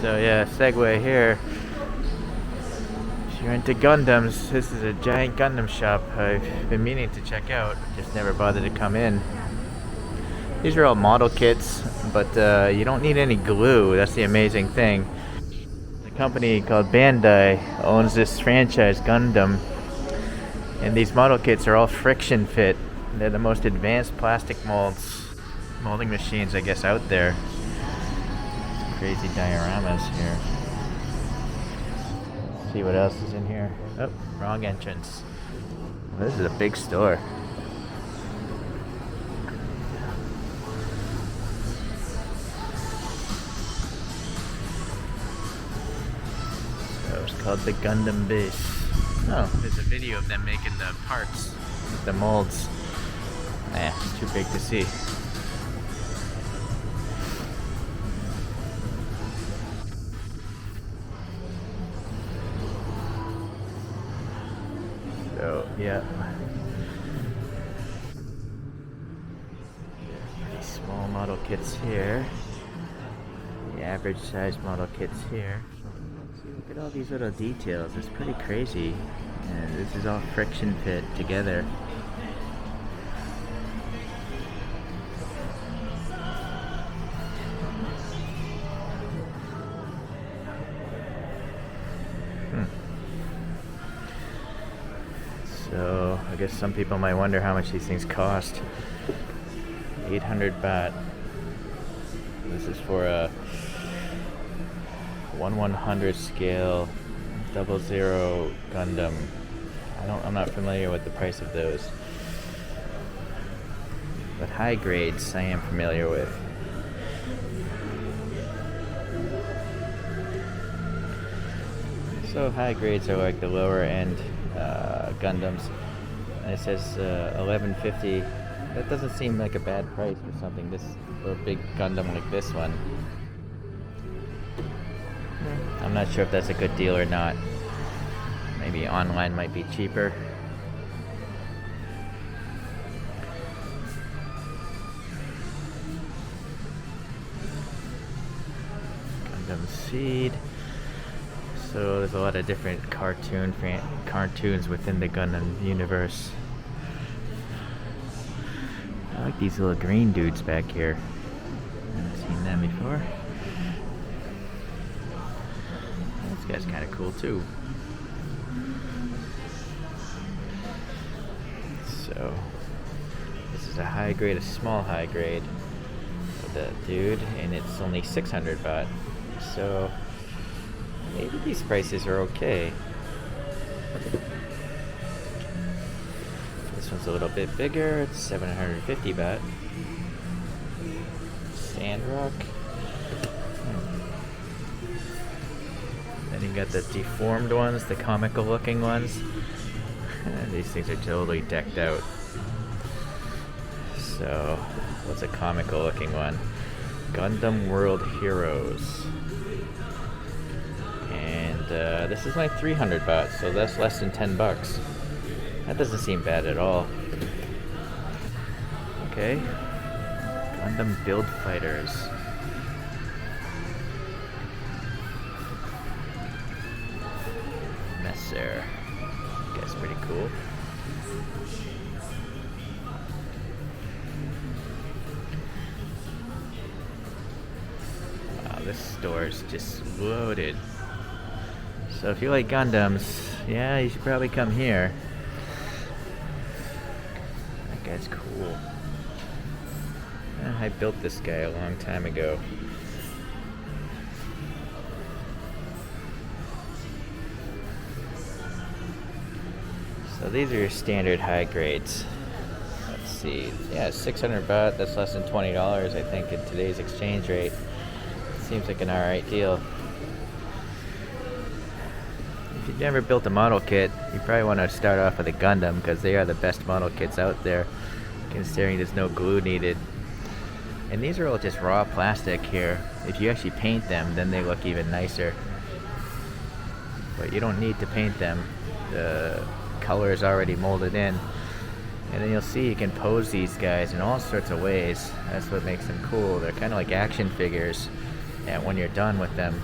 So yeah, segue here. If you're into Gundams, this is a giant Gundam shop I've been meaning to check out, just never bothered to come in. These are all model kits, but you don't need any glue. That's the amazing thing. The company called Bandai owns this franchise, Gundam, and these model kits are all friction fit. They're the most advanced plastic molding machines, I guess, out there. Some crazy dioramas here. See what else is in here. Oh, wrong entrance. This is a big store. So it's called the Gundam Base. Oh, there's a video of them making the parts, the molds. Nah, it's too big to see. So, yeah. These small model kits here. The average size model kits here. Look at all these little details. It's pretty crazy. And this is all friction fit together. So I guess some people might wonder how much these things cost. 800 baht. This is for a 1/100 scale 00 Gundam. I'm not familiar with the price of those, but high grades I am familiar with. So high grades are like the lower end Gundams, and it says 1150. That doesn't seem like a bad price for something for a big Gundam like this one. I'm not sure if that's a good deal or not. Maybe online might be cheaper. Gundam Seed. So there's a lot of different cartoons within the Gundam universe. I like these little green dudes back here. I haven't seen them before. This guy's kind of cool too. So this is a high grade, a small high grade of the dude, and it's only 600 baht. So maybe these prices are okay. This one's a little bit bigger. It's 750 baht. Sandrock. Then you got the deformed ones, the comical looking ones. These things are totally decked out. So, what's a comical looking one? Gundam World Heroes. This is like 300 baht, so that's less than 10 bucks. That doesn't seem bad at all. Okay. Gundam Build Fighters. Messer. Guy's pretty cool. Wow, this store is just loaded. So if you like Gundams, yeah, you should probably come here. That guy's cool. I built this guy a long time ago. So these are your standard high grades. Let's see. Yeah, 600 baht, that's less than $20, I think, in today's exchange rate. Seems like an alright deal. If you've never built a model kit, you probably want to start off with a Gundam, because they are the best model kits out there, considering there's no glue needed. And these are all just raw plastic here. If you actually paint them, then they look even nicer. But you don't need to paint them. The color is already molded in. And then you'll see you can pose these guys in all sorts of ways. That's what makes them cool. They're kind of like action figures. And when you're done with them,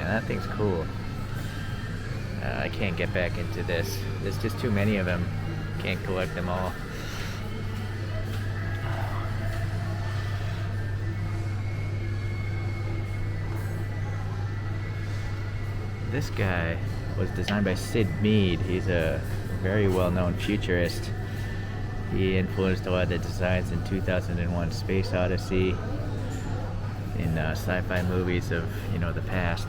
that thing's cool. I can't get back into this. There's just too many of them. Can't collect them all. This guy was designed by Sid Mead. He's a very well-known futurist. He influenced a lot of the designs in 2001 Space Odyssey, in sci-fi movies of, the past.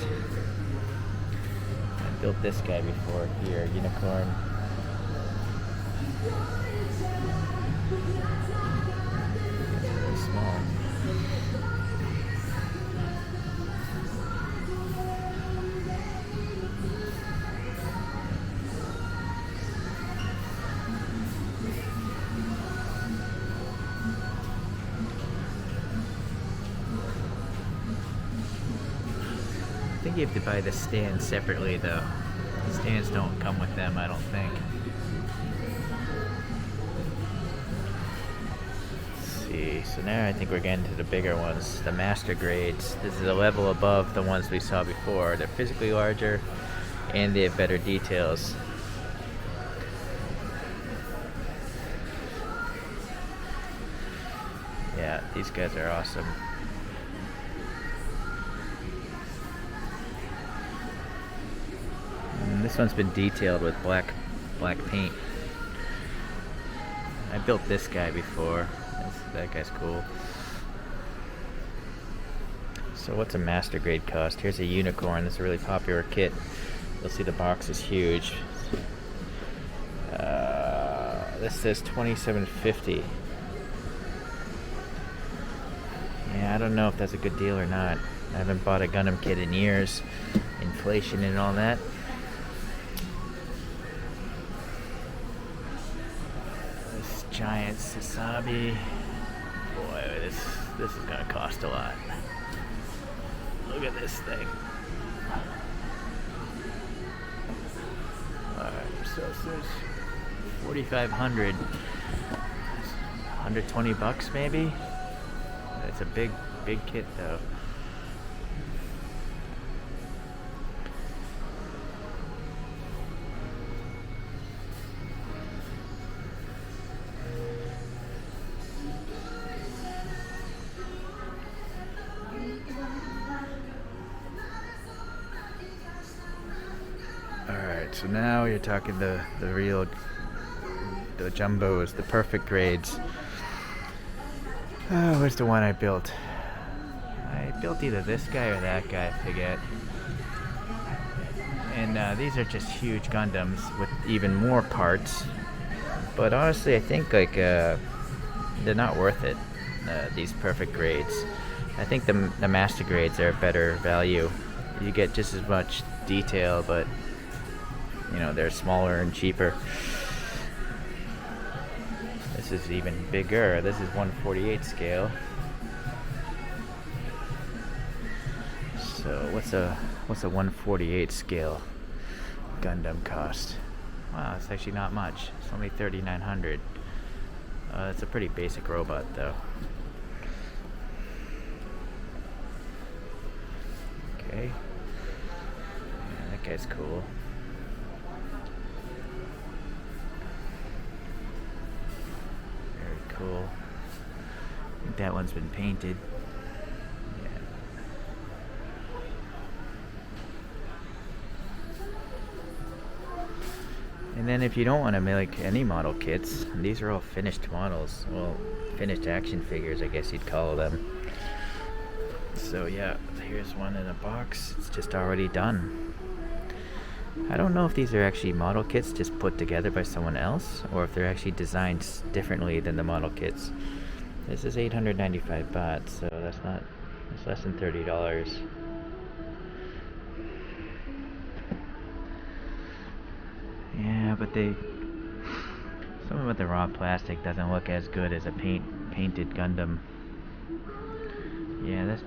I built this guy before here, unicorn. It's really small. I think you have to buy the stands separately though. The stands don't come with them, I don't think. Let's see, so now I think we're getting to the bigger ones, the master grades. This is a level above the ones we saw before. They're physically larger and they have better details. Yeah, these guys are awesome. This one's been detailed with black paint. I built this guy before. That guy's cool. So what's a master grade cost? Here's a unicorn. This is a really popular kit. You'll see the box is huge. This says $27.50. Yeah, I don't know if that's a good deal or not. I haven't bought a Gundam kit in years. Inflation and all that. This giant Sasabi. Boy, this is gonna cost a lot. Look at this thing. Alright, so it says 4,500. 120 bucks maybe? It's a big kit though. Alright, so now you're talking the real, the jumbos, the perfect grades. Oh, where's the one I built? I built either this guy or that guy, I forget. And these are just huge Gundams with even more parts. But honestly, I think they're not worth it. These perfect grades. I think the master grades are a better value. You get just as much detail, but they're smaller and cheaper. This is even bigger. This is 1/48 scale. So what's a 1/48 scale Gundam cost? Wow, it's actually not much. It's only 3,900. It's a pretty basic robot though. Okay. Yeah, that guy's cool. Cool. I think that one's been painted. Yeah. And then if you don't want to make any model kits, these are all finished models. Well, finished action figures, I guess you'd call them. So yeah, here's one in a box. It's just already done. I don't know if these are actually model kits just put together by someone else, or if they're actually designed differently than the model kits. This is 895 baht, so that's less than $30. Yeah, but something with the raw plastic doesn't look as good as a painted Gundam. Yeah, that's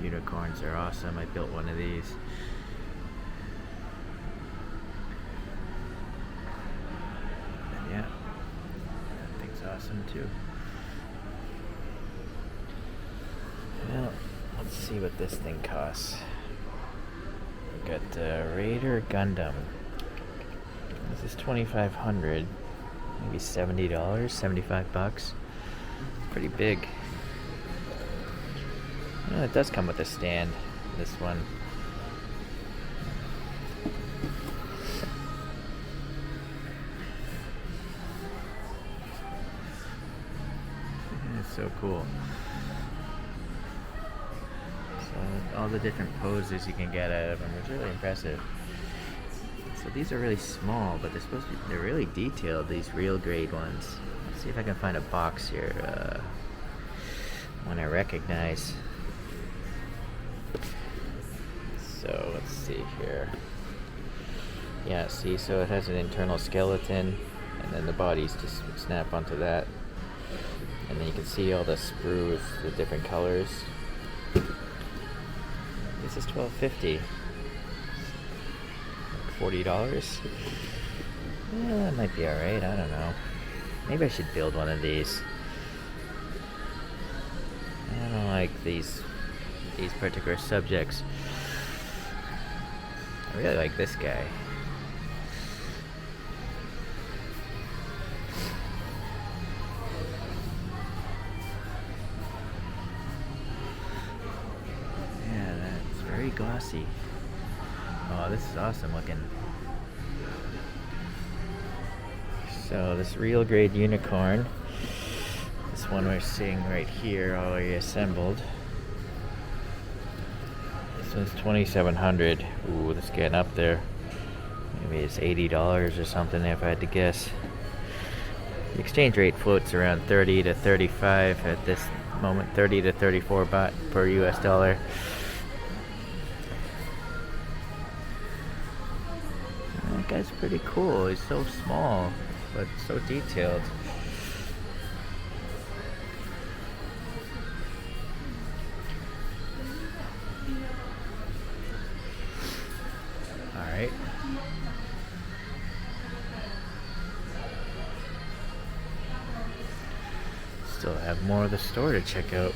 Unicorns are awesome. I built one of these. And yeah, that thing's awesome too. Well, let's see what this thing costs. We've got Raider Gundam. This is $2,500, maybe $70, 75 bucks. Pretty big. It does come with a stand, this one. It's so cool. So all the different poses you can get out of them is really impressive. So these are really small, but they're really detailed, these real grade ones. Let's see if I can find a box here, one I recognize. So let's see here. Yeah, see, so it has an internal skeleton, and then the bodies just snap onto that. And then you can see all the sprues, the different colors. This is $12.50. $40. Yeah, that might be alright, I don't know. Maybe I should build one of these. I don't like these particular subjects. I really like this guy. Yeah, that's very glossy. Oh, this is awesome looking. So this real grade unicorn, this one we're seeing right here, already assembled. This one's $2,700. Ooh, that's getting up there. Maybe it's $80 or something if I had to guess. The exchange rate floats around 30 to 35 at this moment, 30 to 34 baht per US dollar. That guy's pretty cool. He's so small, but so detailed. Alright. Still have more of the store to check out.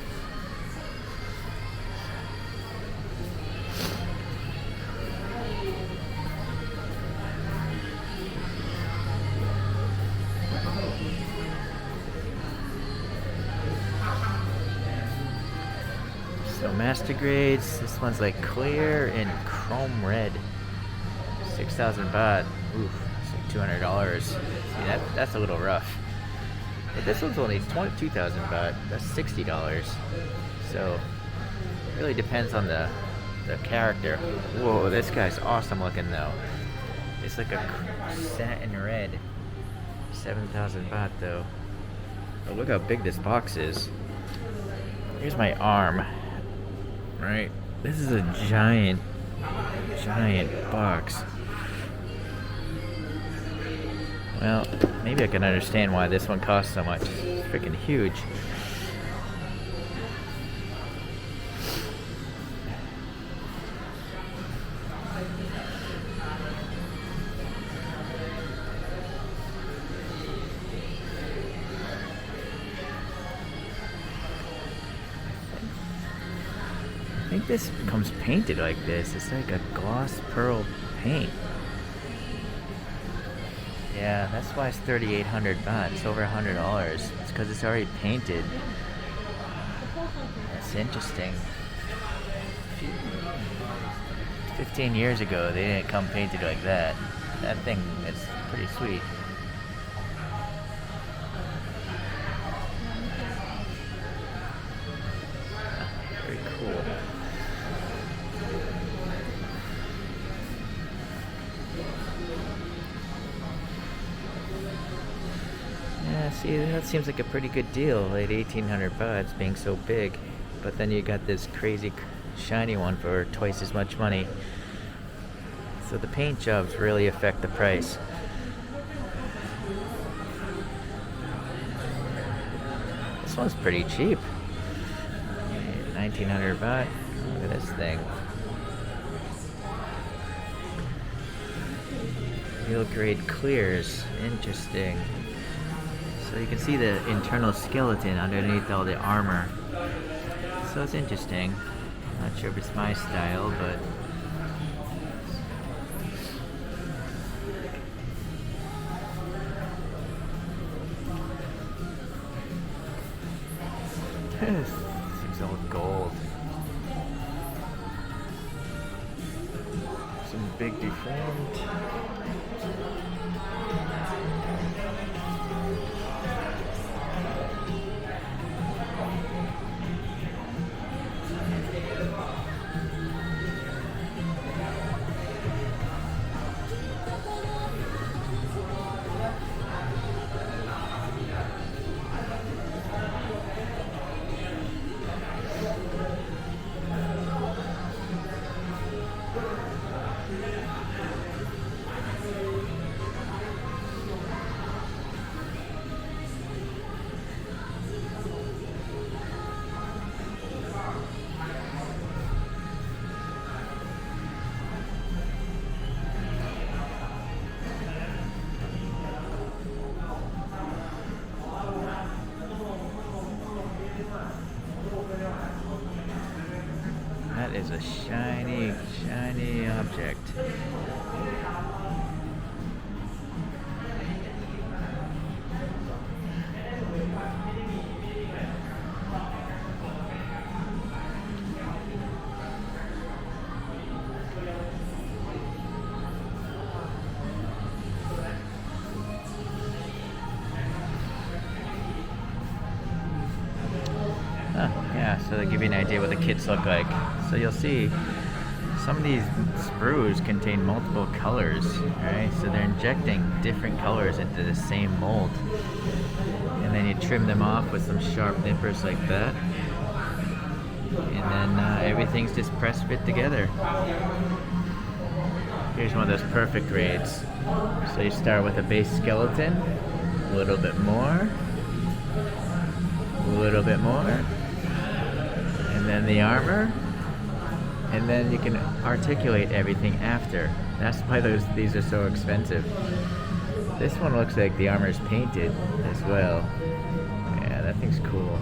So master grades, this one's like clear and chrome red. 6,000 baht. Oof, it's like $200. See, that's a little rough. But this one's only 22,000 baht. That's $60. So it really depends on the character. Whoa, this guy's awesome looking though. It's like a satin red. 7,000 baht though. Oh, look how big this box is. Here's my arm. Right? This is a giant box. Well, maybe I can understand why this one costs so much. It's freaking huge. I think this comes painted like this. It's like a gloss pearl paint. Yeah, that's why it's 3,800 baht. It's over $100. It's because it's already painted. That's interesting. 15 years ago, they didn't come painted like that. That thing is pretty sweet. Very cool. Yeah, see, that seems like a pretty good deal, like 1,800 bahts being so big. But then you got this crazy shiny one for twice as much money. So the paint jobs really affect the price. This one's pretty cheap. 1,900 baht. Look at this thing. Real grade clears. Interesting. So you can see the internal skeleton underneath all the armor. So it's interesting. Not sure if it's my style, but this seems all gold. Some big deformed. That is a shiny, shiny object. Yeah, so they give you an idea what the kits look like. So you'll see some of these sprues contain multiple colors, right? So they're injecting different colors into the same mold. And then you trim them off with some sharp nippers like that. And then everything's just press fit together. Here's one of those perfect grades. So you start with a base skeleton, a little bit more, a little bit more, and then the armor, and then you can articulate everything after. That's why these are so expensive. This one looks like the armor is painted as well. Yeah, that thing's cool.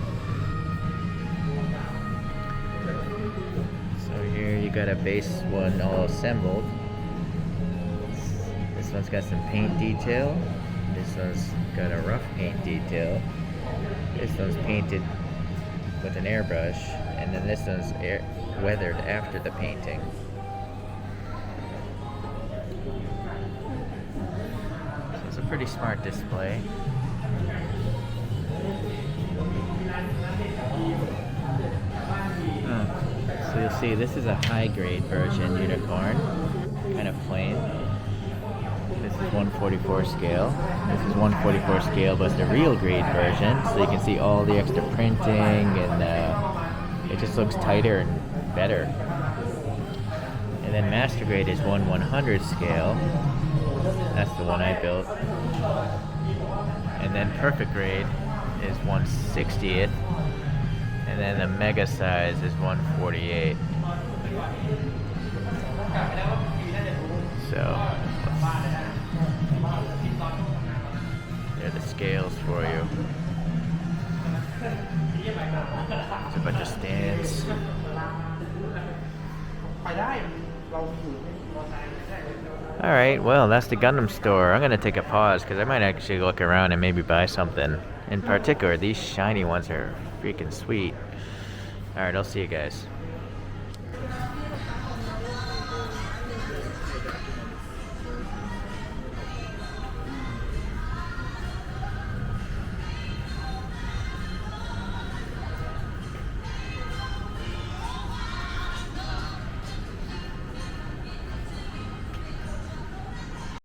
So here you got a base one all assembled. This one's got some paint detail. This one's got a rough paint detail. This one's painted with an airbrush, and then this one's weathered after the painting. So it's a pretty smart display. So you'll see this is a high grade version unicorn, kind of plain. This is 144 scale. This is 144 scale, but it's the real grade version, so you can see all the extra printing, and it just looks tighter and better. And then master grade is 1/100 scale. That's the one I built. And then perfect grade is 1/60th. And then the mega size is 1/48. So they're the scales for you. There's a bunch of stands. Alright, well, that's the Gundam store. I'm going to take a pause because I might actually look around and maybe buy something. In particular, these shiny ones are freaking sweet. Alright, I'll see you guys.